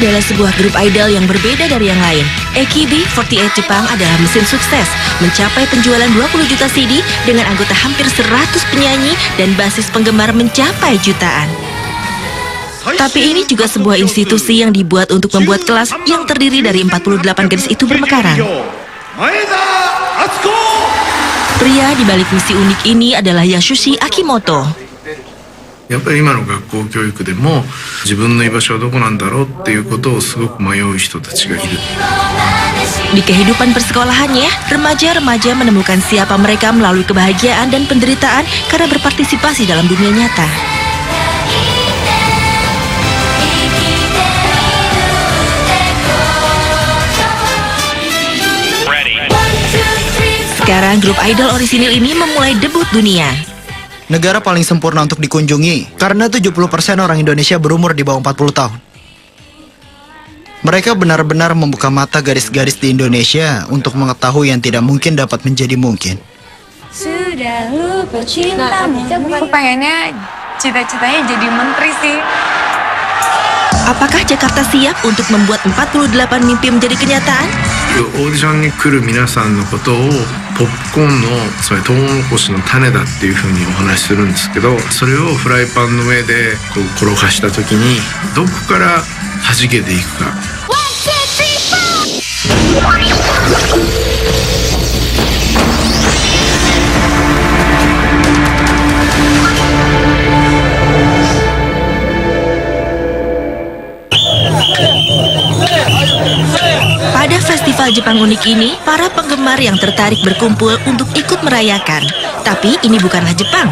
adalah sebuah grup idol yang berbeda dari yang lain. AKB48 Jepang adalah mesin sukses, mencapai penjualan 20 juta CD dengan anggota hampir 100 penyanyi dan basis penggemar mencapai jutaan. Tapi ini juga sebuah institusi yang dibuat untuk membuat kelas yang terdiri dari 48 gadis itu bermekaran. Pria di balik misi unik ini adalah Yasushi Akimoto. やっぱり今の学校教育でも自分の居場所はどこなんだろうっていうことをすごく迷う人たちがいる。 Di kehidupan persekolahannya, remaja-remaja menemukan siapa mereka melalui kebahagiaan dan penderitaan karena berpartisipasi dalam dunia nyata. Sekarang grup idol orisinil ini memulai debut dunia. Negara paling sempurna untuk dikunjungi, karena 70% orang Indonesia berumur di bawah 40 tahun. Mereka benar-benar membuka mata gadis-gadis di Indonesia untuk mengetahui yang tidak mungkin dapat menjadi mungkin. Sudah lupa cintamu. Aku pengennya cita-citanya jadi menteri sih. Apakah Jakarta siap untuk membuat 48 mimpi menjadi kenyataan? オーディションに来る皆さんのことをポップコーンのつまりトウモロコシの種だっていうふうにお話しするんですけど、それをフライパンの上でこう転がした時にどこから弾けていくか。Pada festival Jepang unik ini, para penggemar yang tertarik berkumpul untuk ikut merayakan. Tapi ini bukanlah Jepang.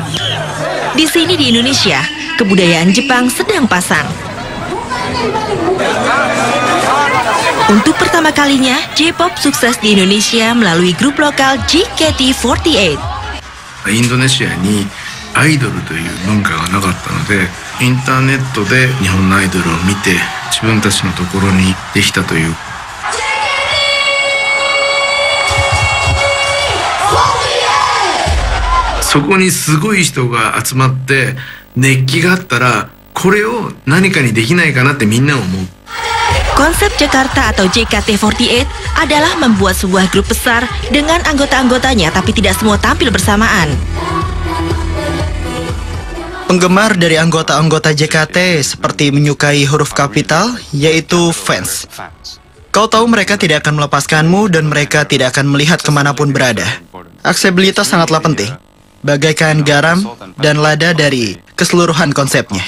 Di sini di Indonesia, kebudayaan Jepang sedang pasang. Untuk pertama kalinya, J-pop sukses di Indonesia melalui grup lokal JKT48. インドネシアにアイドルという文化がなかったので、インターネットで日本のアイドルを見て自分たちのところにできたという。 そこにすごい人が集まって熱気があったらこれを何かにできないかなってみんな思う。 Konsep Jakarta atau JKT48 adalah membuat sebuah grup besar dengan anggota-anggotanya tapi tidak semua tampil bersamaan. Penggemar dari anggota-anggota JKT seperti menyukai huruf kapital, yaitu fans. Kau tahu mereka tidak akan melepaskanmu dan mereka tidak akan melihat kemanapun berada. Aksesibilitas sangatlah penting, bagaikan garam dan lada dari keseluruhan konsepnya.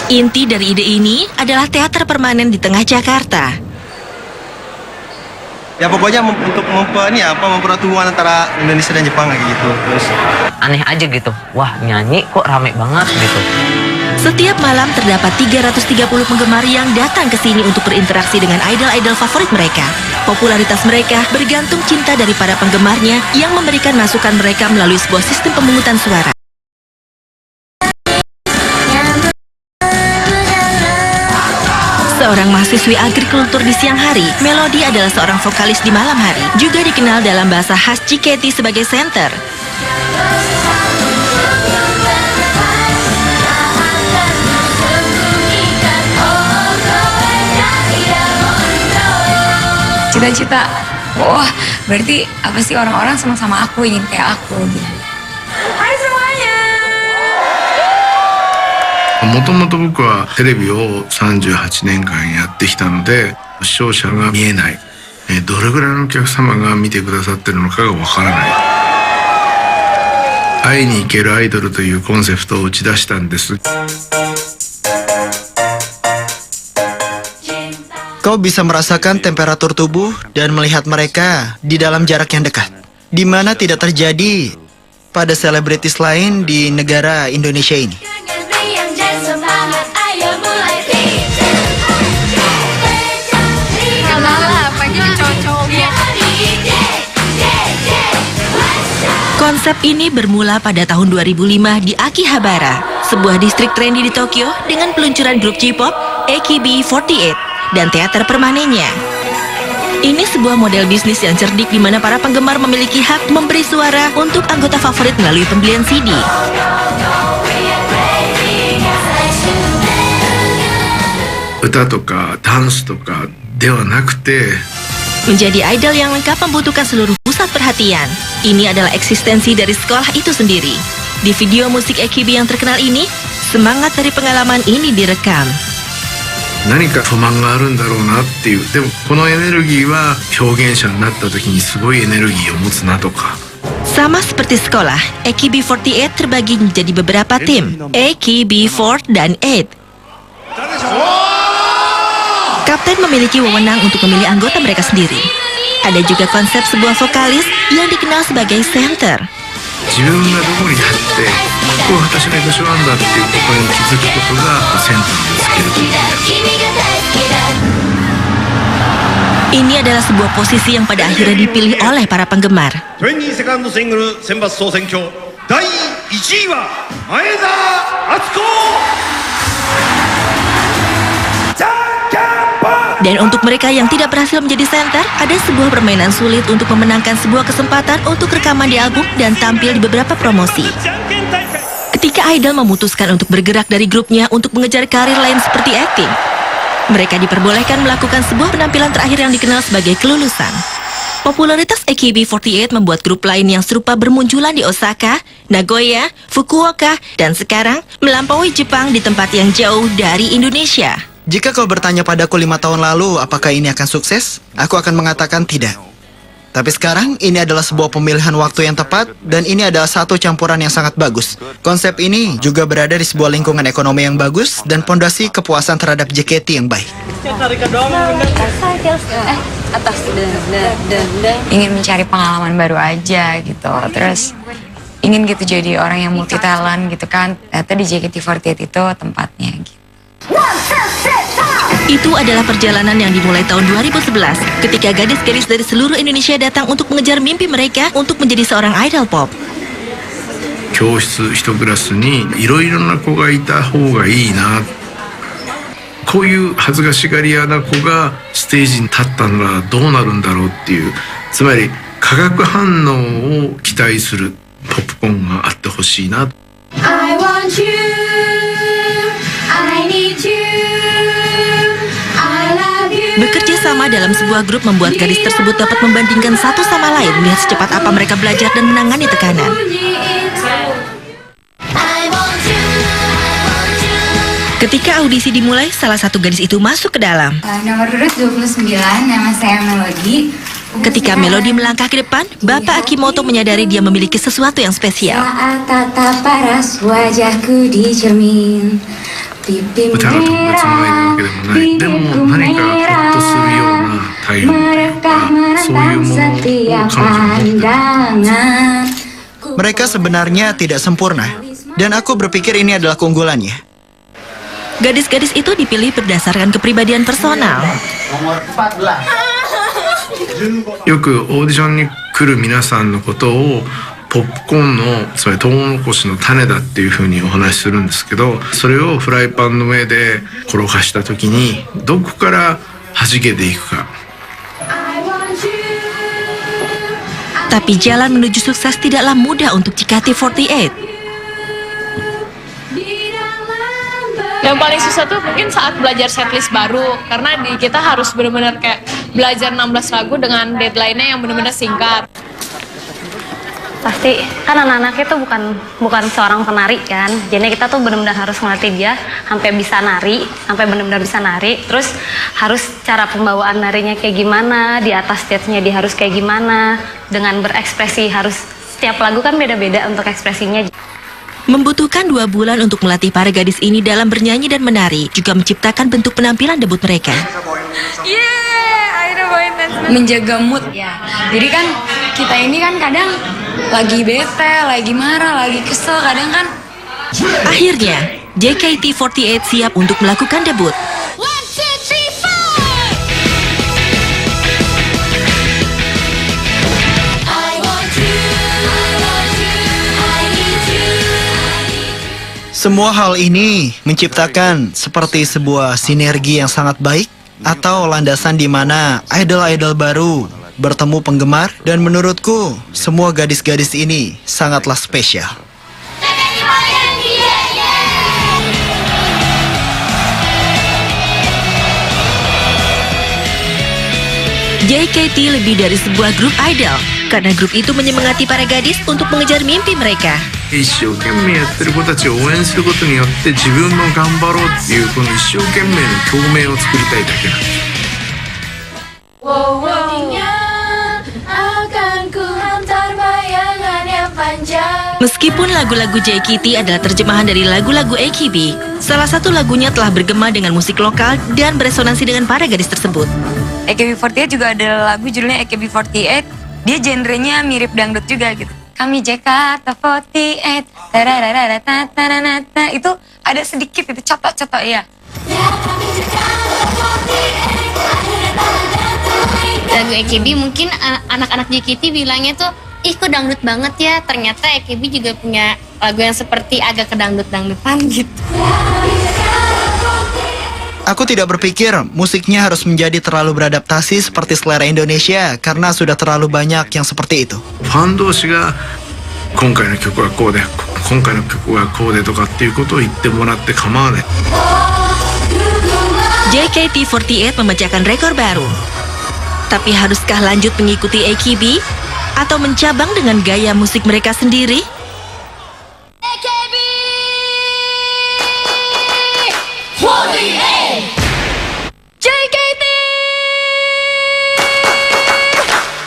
Inti dari ide ini adalah teater permanen di tengah Jakarta. Ya pokoknya untuk mempererat hubungan antara Indonesia dan Jepang kayak gitu. Terus aneh aja gitu. Wah, nyanyi kok rame banget gitu. Setiap malam terdapat 330 penggemar yang datang ke sini untuk berinteraksi dengan idol-idol favorit mereka. Popularitas mereka bergantung cinta dari para penggemarnya yang memberikan masukan mereka melalui sebuah sistem pemungutan suara. Seorang mahasiswi agrikultur di siang hari, Melody adalah seorang vokalis di malam hari. Juga dikenal dalam bahasa khas JKT sebagai center. Cita-cita, wah berarti apa sih orang-orang senang sama aku, ingin kayak aku gitu. Hai semuanya. もともと僕はテレビを38年間やってきたので視聴者が見えない、どれぐらいのお客様が見てくださってるのかがわからない。会いに行けるアイドルというコンセプトを打ち出したんです。 Kau bisa merasakan temperatur tubuh dan melihat mereka di dalam jarak yang dekat, di mana tidak terjadi pada selebritis lain di negara Indonesia ini. Konsep ini bermula pada tahun 2005 di Akihabara, sebuah distrik trendy di Tokyo dengan peluncuran grup J-pop AKB48 dan teater permanennya. Ini sebuah model bisnis yang cerdik di mana para penggemar memiliki hak memberi suara untuk anggota favorit melalui pembelian CD. 歌とかダンスとかではなくて、 Menjadi idol yang lengkap membutuhkan seluruh pusat perhatian. Ini adalah eksistensi dari sekolah itu sendiri. Di video musik AKB yang terkenal ini, semangat dari pengalaman ini direkam. 何か不満があるんだろうなっていう。でもこのエネルギーは表現者になった時にすごいエネルギーを持つなとか。 Sama seperti sekolah, AKB48 terbagi menjadi beberapa tim, AKB4 dan 8. Kapten memiliki wewenang untuk memilih anggota mereka sendiri. Ada juga konsep sebuah vokalis yang dikenal sebagai center. 自分がどこに立ってここが私の居場所なんだっていうことに気づくことがセンターにつけること。 Ini adalah sebuah posisi yang pada akhirnya dipilih oleh para penggemar. 22セカンドシングル選抜総選挙第1位は前田敦子。 Dan untuk mereka yang tidak berhasil menjadi center, ada sebuah permainan sulit untuk memenangkan sebuah kesempatan untuk rekaman di album dan tampil di beberapa promosi. Ketika idol memutuskan untuk bergerak dari grupnya untuk mengejar karir lain seperti acting, mereka diperbolehkan melakukan sebuah penampilan terakhir yang dikenal sebagai kelulusan. Popularitas AKB48 membuat grup lain yang serupa bermunculan di Osaka, Nagoya, Fukuoka, dan sekarang melampaui Jepang di tempat yang jauh dari Indonesia. Jika kau bertanya padaku 5 tahun lalu apakah ini akan sukses, aku akan mengatakan tidak. Tapi sekarang ini adalah sebuah pemilihan waktu yang tepat dan ini adalah satu campuran yang sangat bagus. Konsep ini juga berada di sebuah lingkungan ekonomi yang bagus dan pondasi kepuasan terhadap JKT yang baik. Ingin mencari pengalaman baru aja gitu. Terus ingin gitu jadi orang yang multi talent gitu kan. Ternyata di JKT48 itu tempatnya gitu. Itu adalah perjalanan yang dimulai tahun 2011 ketika gadis-gadis dari seluruh Indonesia datang untuk mengejar mimpi mereka untuk menjadi seorang idol pop. 教室一クラスにいろいろな子がいた方がいいな。こういう恥ずかしがり屋な子がステージに立ったならどうなるんだろうっていう、つまり化学反応を期待するポップコーンがあってほしいな。 I want you, I need you, I love you. Bekerja sama dalam sebuah grup membuat gadis tersebut dapat membandingkan satu sama lain, melihat secepat apa mereka belajar dan menangani tekanan. Ketika audisi dimulai, salah satu gadis itu masuk ke dalam. Nomor urut 29, nama saya Melody. Ketika Melody melangkah ke depan, Bapak Akimoto menyadari dia memiliki sesuatu yang spesial. Saat tatap paras wajahku di cermin, pipi 歌が特別なわけでもない。でも何かホッとするような態度とかそういうものを彼女は持ってる。 Mereka sebenarnya tidak sempurna dan aku berpikir ini adalah keunggulannya. Gadis-gadis itu dipilih berdasarkan kepribadian personal. よくオーディションに来る皆さんのことをポップコーンのつまりトウモロコシの種だっていうふうにお話しするんですけど、それをフライパンの上で転がした時にどこから弾けていくか。 Tapi jalan menuju sukses tidaklah mudah untuk JKT48. Yang paling susah tuh mungkin saat belajar setlist baru, karena kita harus benar-benar kayak belajar 16 lagu dengan deadline-nya yang benar-benar singkat. Pasti kan anak-anaknya tuh bukan seorang penari kan, jadi kita tuh benar-benar harus ngelatih dia sampai bisa nari, sampai benar-benar bisa nari. Terus harus cara pembawaan narinya kayak gimana, di atas stage-nya dia harus kayak gimana, dengan berekspresi harus setiap lagu kan beda-beda untuk ekspresinya. Membutuhkan 2 bulan untuk melatih para gadis ini dalam bernyanyi dan menari, juga menciptakan bentuk penampilan debut mereka. Menjaga mood ya. Jadi kan kita ini kan kadang lagi bete, lagi marah, lagi kesel, kadang kan. Akhirnya, JKT48 siap untuk melakukan debut. Semua hal ini menciptakan seperti sebuah sinergi yang sangat baik atau landasan di mana idol-idol baru bertemu penggemar, dan menurutku semua gadis-gadis ini sangatlah spesial. JKT lebih dari sebuah grup idol, karena grup itu menyemangati para gadis untuk mengejar mimpi mereka. 一生懸命やってる子たちを応援することによって自分も頑張ろうっていうこの一生懸命の共鳴を作りたいだけなんです。 akan ku hantar bayangan yang panjang. Meskipun lagu-lagu JKT adalah terjemahan dari lagu-lagu AKB, salah satu lagunya telah bergema dengan musik lokal dan beresonansi dengan para gadis tersebut. AKB48 juga ada lagu judulnya AKB48. Dia genrenya mirip dangdut juga gitu. Kami JKT48, itu ada sedikit itu cotok-cotok ya. Lagu AKB mungkin anak-anak JKT bilangnya tuh, ih kok dangdut banget ya. Ternyata AKB juga punya lagu yang seperti agak kedangdut-dangdutan gitu. Aku tidak berpikir musiknya harus menjadi terlalu beradaptasi seperti selera Indonesia karena sudah terlalu banyak yang seperti itu. ファン同士が今回の曲はこうで、今回の曲はこうでとかっていうことを言ってもらって構わない。 JKT48 memecahkan rekor baru. Tapi haruskah lanjut mengikuti AKB atau mencabang dengan gaya musik mereka sendiri? AKB 48 JKT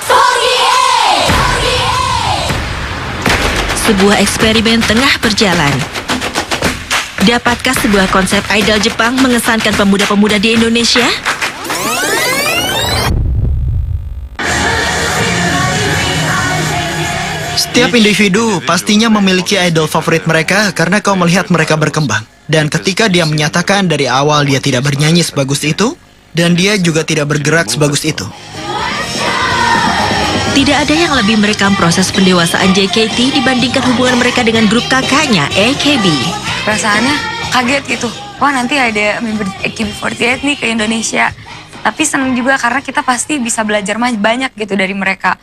48. Sebuah eksperimen tengah berjalan. Dapatkah sebuah konsep idol Jepang mengesankan pemuda-pemuda di Indonesia? Setiap individu pastinya memiliki idol favorit mereka karena kau melihat mereka berkembang. Dan ketika dia menyatakan dari awal dia tidak bernyanyi sebagus itu, dan dia juga tidak bergerak sebagus itu. Tidak ada yang lebih merekam proses pendewasaan JKT dibandingkan hubungan mereka dengan grup kakaknya, AKB. Perasaannya kaget gitu. Wah, nanti ada member AKB48 nih ke Indonesia. Tapi senang juga karena kita pasti bisa belajar banyak gitu dari mereka.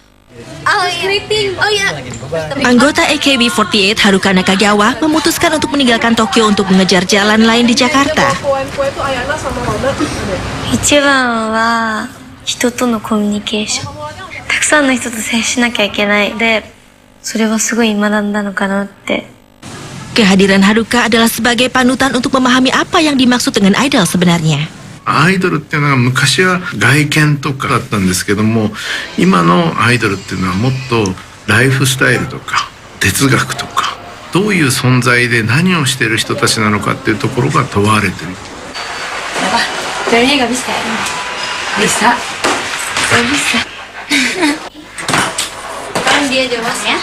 Anggota AKB48 Haruka Nakagawa memutuskan untuk meninggalkan Tokyo untuk mengejar jalan lain di Jakarta. 一番は人とのコミュニケーション。たくさんの人と接しなきゃいけないで、それはすごい学んだのかなって。 Kehadiran Haruka adalah sebagai panutan untuk memahami apa yang dimaksud dengan idol sebenarnya. アイドルっていうのは昔は外見とかだったんですけども、今のアイドルっていうのはもっとライフスタイルとか哲学とか、どういう存在で何をしている人たちなのかっていうところが問われてる。 Jadinya nggak bisa. Bisa. Nggak bisa. Kan dia jelas ya.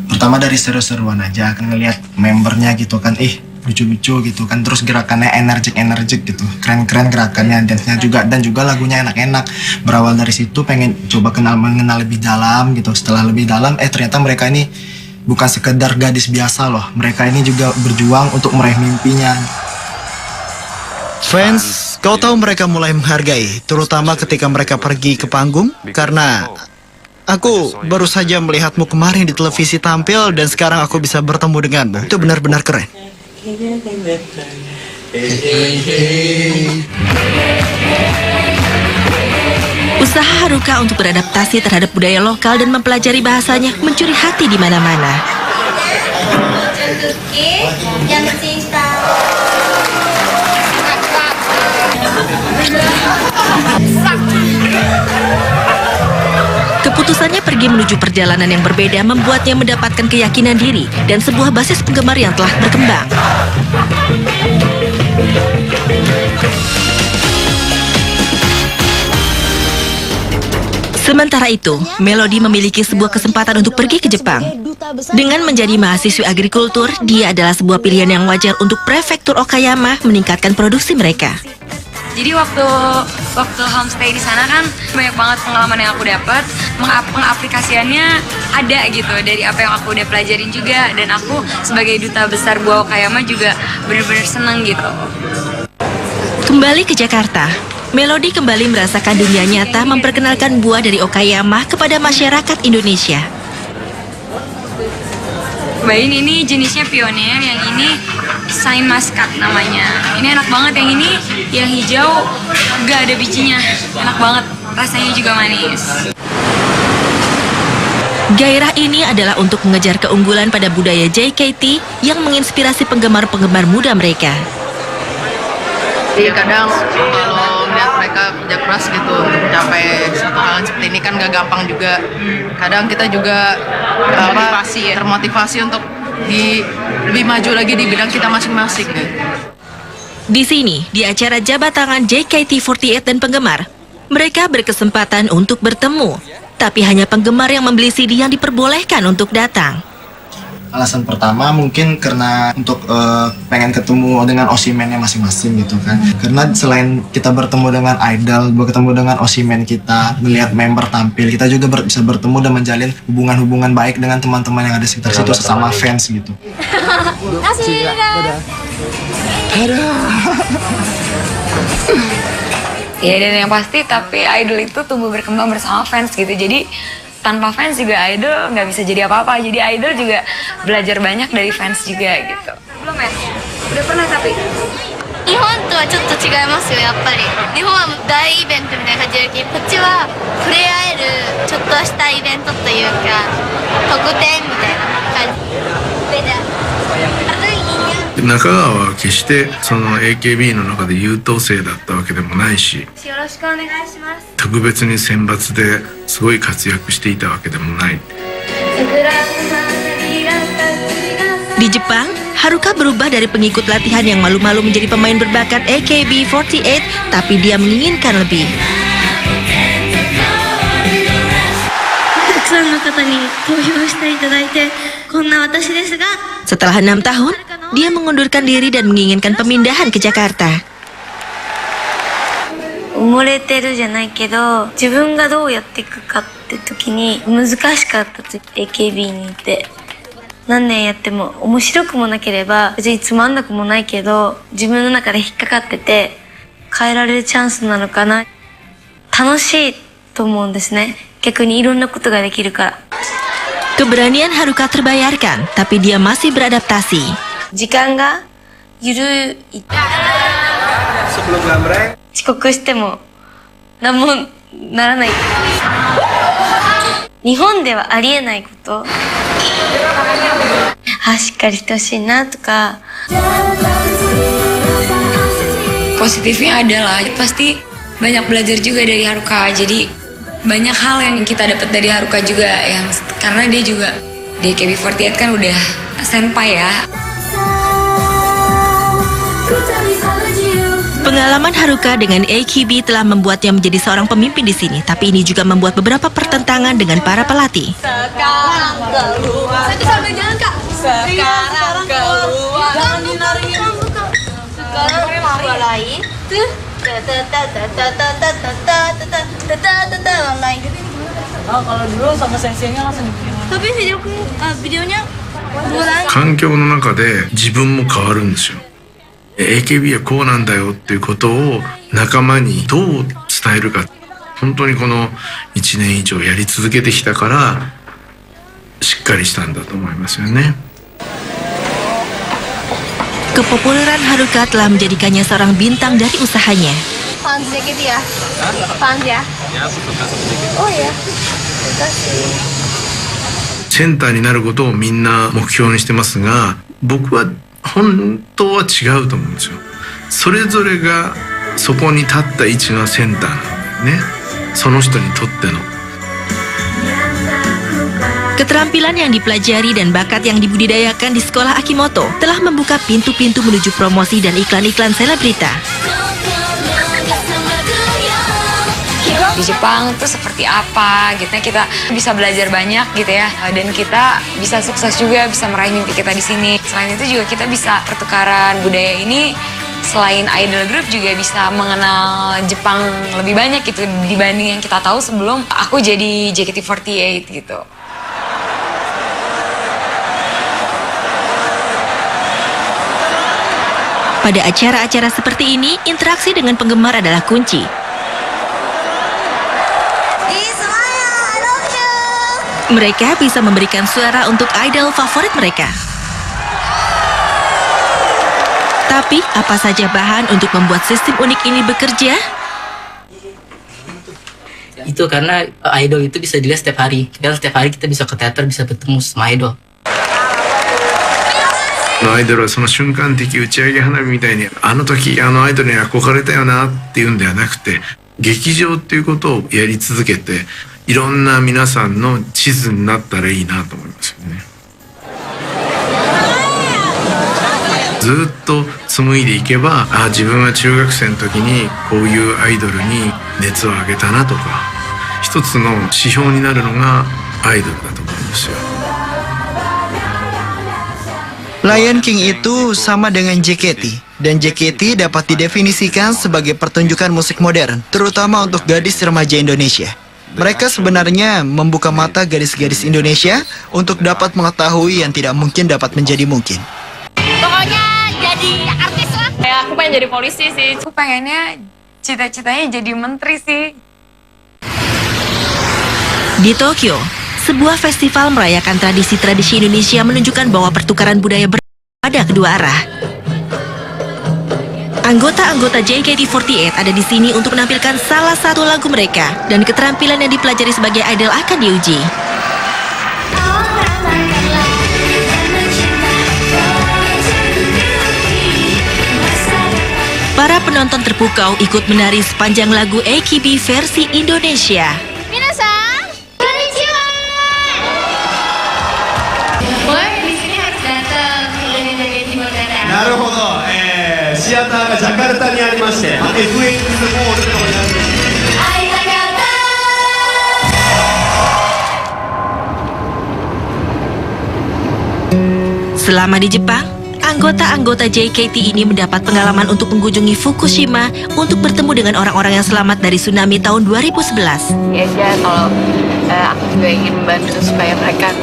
Pertama dari seru-seruan aja kan ngelihat membernya gitu kan, lucu-lucu gitu kan, terus gerakannya energik gitu, keren-keren gerakannya, dance-nya juga, dan juga lagunya enak-enak. Berawal dari situ pengen coba mengenal lebih dalam gitu. Setelah lebih dalam ternyata mereka ini bukan sekedar gadis biasa loh, mereka ini juga berjuang untuk meraih mimpinya. Fans, kau tahu mereka mulai menghargai, terutama ketika mereka pergi ke panggung, karena aku baru saja melihatmu kemarin di televisi tampil dan sekarang aku bisa bertemu denganmu. Itu benar-benar keren. Usaha Haruka untuk beradaptasi terhadap budaya lokal dan mempelajari bahasanya mencuri hati di mana-mana. Keputusannya pergi menuju perjalanan yang berbeda membuatnya mendapatkan keyakinan diri dan sebuah basis penggemar yang telah berkembang. Sementara itu, Melody memiliki sebuah kesempatan untuk pergi ke Jepang. Dengan menjadi mahasiswi agrikultur, dia adalah sebuah pilihan yang wajar untuk prefektur Okayama meningkatkan produksi mereka. Jadi waktu homestay di sana kan banyak banget pengalaman yang aku dapat, pengaplikasiannya ada gitu dari apa yang aku udah pelajarin juga, dan aku sebagai duta besar buah Okayama juga benar-benar senang gitu. Kembali ke Jakarta, Melody kembali merasakan dunia nyata memperkenalkan buah dari Okayama kepada masyarakat Indonesia. Cobain ini jenisnya Pioneer, yang ini Shine Muscat namanya. Ini enak banget, yang ini yang hijau gak ada bijinya, enak banget, rasanya juga manis. Gairah ini adalah untuk mengejar keunggulan pada budaya JKT yang menginspirasi penggemar-penggemar muda mereka. Jadi kadang kalau melihat mereka kerja keras gitu untuk mencapai satu hal yang seperti ini kan gak gampang juga. Kadang kita juga termotivasi untuk lebih maju lagi di bidang kita masing-masing. Di sini, di acara jabat tangan JKT48 dan penggemar, mereka berkesempatan untuk bertemu. Tapi hanya penggemar yang membeli CD yang diperbolehkan untuk datang. Alasan pertama mungkin karena untuk pengen ketemu dengan Osimhennya masing-masing gitu kan. Karena selain kita bertemu dengan idol, bertemu dengan Osimhen kita, melihat member tampil, kita juga bisa bertemu dan menjalin hubungan-hubungan baik dengan teman-teman yang ada di sekitar situ sesama fans gitu. Ya, dan yang pasti tapi idol itu tumbuh berkembang bersama fans gitu. Jadi tanpa fans juga idol nggak bisa jadi apa-apa. Jadi idol juga belajar banyak dari fans juga gitu. Belum ya? Udah pernah tapi? 日本とはちょっと違いますよ、やっぱり。日本は大イベントみたいな感じで、こっちは触れ合えるちょっとしたイベントというか、特典みたいな感じ。中川は決してその AKB の中で優等生だったわけでもないし、よろしくお願いします。特別に選抜ですごい活躍していたわけでもない。 Di Jepang, Haruka berubah dari pengikut latihan yang malu-malu menjadi pemain berbakat AKB48, tapi dia menginginkan lebih. Setelah 6 tahun, dia mengundurkan diri dan menginginkan pemindahan ke Jakarta. 埋もれてるじゃないけど、自分がどうやっていくかって時に難しかったと AKB にいて、何年やっても面白くもなければ別につまんなくもないけど、自分の中で引っかかってて変えられるチャンスなのかな。楽しいと思うんですね。逆にいろんなことができるから。 Keberanian Haruka terbayarkan, tapi dia masih beradaptasi. 時間が緩い。遅刻しても何もならない。日本ではありえないこと。しっかりしてほしいなとか。 Positifnya adalah pasti banyak belajar juga dari Haruka. Jadi banyak hal yang kita dapat dari Haruka juga, yang karena dia juga di AKB48 kan udah senpai ya. Pengalaman Haruka dengan AKB telah membuatnya menjadi seorang pemimpin di sini, tapi ini juga membuat beberapa pertentangan dengan para pelatih. Sekarang keluar. Sambil jalan, Kak. Sekarang keluar. Jangan dinaringin. Sekarang keluar lain. Tuh. Kalau dulu sama senseinya langsung dibikin. Tapi videonya 環境の中で自分も変わるんですよ。AKB はこうなんだよっていうことを仲間にどう伝えるか、本当にこの1年以上やり続けてきたからしっかりしたんだと思いますよね。 Kepopuleran Haruka telah menjadikannya seorang bintang dari usahanya. Fans dikit ya? Fans ya? Oh ya. Makasih. センターになることをみんな目標にしてますが、僕は本当は違うと思うんですよ。それぞれがそこに立った位置がセンターなんだよね。その人にとっての。 Keterampilan yang dipelajari dan bakat yang dibudidayakan di sekolah Akimoto telah membuka pintu-pintu menuju promosi dan iklan-iklan selebrita. Di Jepang itu seperti apa gitu ya, kita bisa belajar banyak gitu ya, dan kita bisa sukses juga, bisa meraih mimpi kita di sini. Selain itu juga kita bisa pertukaran budaya ini. Selain idol group juga bisa mengenal Jepang lebih banyak gitu dibanding yang kita tahu sebelum aku jadi JKT48 gitu. Pada acara-acara seperti ini, interaksi dengan penggemar adalah kunci. Mereka bisa memberikan suara untuk idol favorit mereka. Tapi apa saja bahan untuk membuat sistem unik ini bekerja? Itu karena idol itu bisa dilihat setiap hari. Dan setiap hari kita bisa ke teater, bisa bertemu sama idol. アイドルはその瞬間的打ち上げ花火みたいにあの時あのアイドルに憧れたよなっていうんではなくて、劇場っていうことをやり続けていろんな皆さんの地図になったらいいなと思いますよね。ずっと紡いでいけば、自分は中学生の時にこういうアイドルに熱を上げたなとか、一つの指標になるのがアイドルだと思うんですよ。Lion King itu sama dengan JKT, dan JKT dapat didefinisikan sebagai pertunjukan musik modern, terutama untuk gadis remaja Indonesia. Mereka sebenarnya membuka mata gadis-gadis Indonesia untuk dapat mengetahui yang tidak mungkin dapat menjadi mungkin. Pokoknya jadi artis lah. Kayak aku pengen jadi polisi sih. Aku pengennya cita-citanya jadi menteri sih. Di Tokyo, sebuah festival merayakan tradisi-tradisi Indonesia menunjukkan bahwa pertukaran budaya berada kedua arah. Anggota-anggota JKT48 ada di sini untuk menampilkan salah satu lagu mereka, dan keterampilan yang dipelajari sebagai idol akan diuji. Para penonton terpukau ikut menari sepanjang lagu AKB versi Indonesia. Minasan, konnichiwa. Boleh di sini harus datang dari Timur Tengah. なるほど、シアターがジャカルタにありまして、FX モールというところにあります。 Selama di Jepang, anggota-anggota JKT ini mendapat pengalaman untuk mengunjungi Fukushima untuk bertemu dengan orang-orang yang selamat dari tsunami tahun 2011. Ya kalau aku juga ingin membantu supaya mereka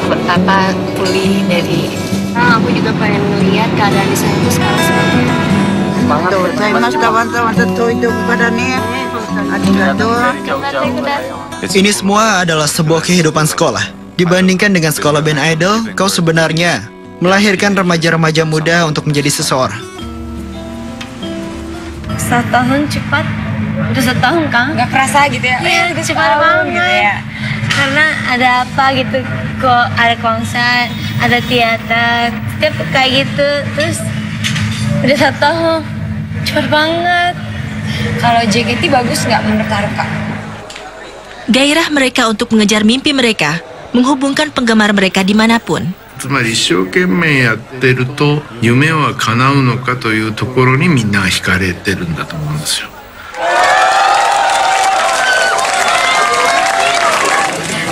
pulih dari. Aku juga pengen melihat keadaan di sana itu sekarang seperti apa. Ini semua adalah sebuah kehidupan sekolah. Dibandingkan dengan sekolah band idol, kau sebenarnya melahirkan remaja-remaja muda untuk menjadi seseorang. 1 tahun cepat. Udah 1 tahun kan? Gak kerasa gitu ya? Iya, cepat banget gitu ya. Karena ada apa gitu, kok ada konser, ada teater, setiap kayak gitu. Terus udah 1 tahun, cepat banget. Kalau JKT bagus nggak menurut Haruka? Gairah mereka untuk mengejar mimpi mereka menghubungkan penggemar mereka dimanapun. つまり一生懸命やってると夢は叶うのかというところにみんなが惹かれてるんだと思うんですよ。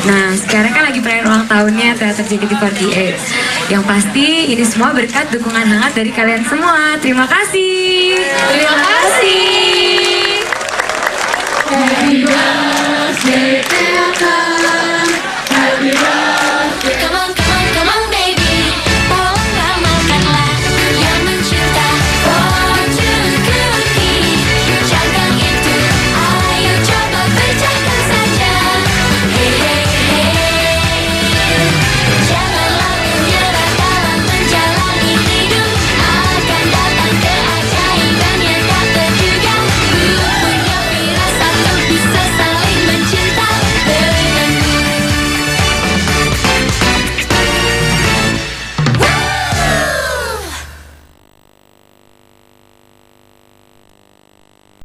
Nah, sekarang kan lagi perayaan ulang tahunnya Teater JKT48. Yang pasti ini semua berkat dukungan hangat dari kalian semua. Terima kasih. Terima kasih. Happy birthday, Teater.